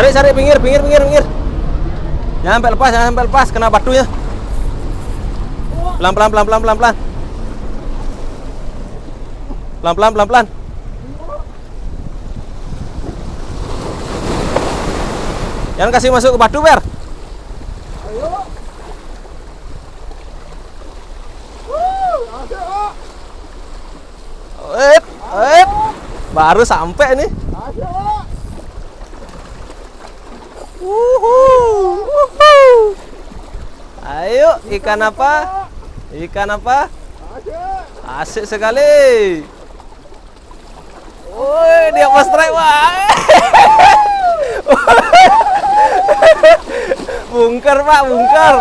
Cari pinggir. Jangan sampai lepas, kena batunya. Pelan-pelan. Pelan-pelan. Jangan kasih masuk ke batu, Ber. Baru sampai nih. Ayo, ikan apa? Asik sekali. Woi, dia pas strike, Pak. Bungker, Pak, bungker.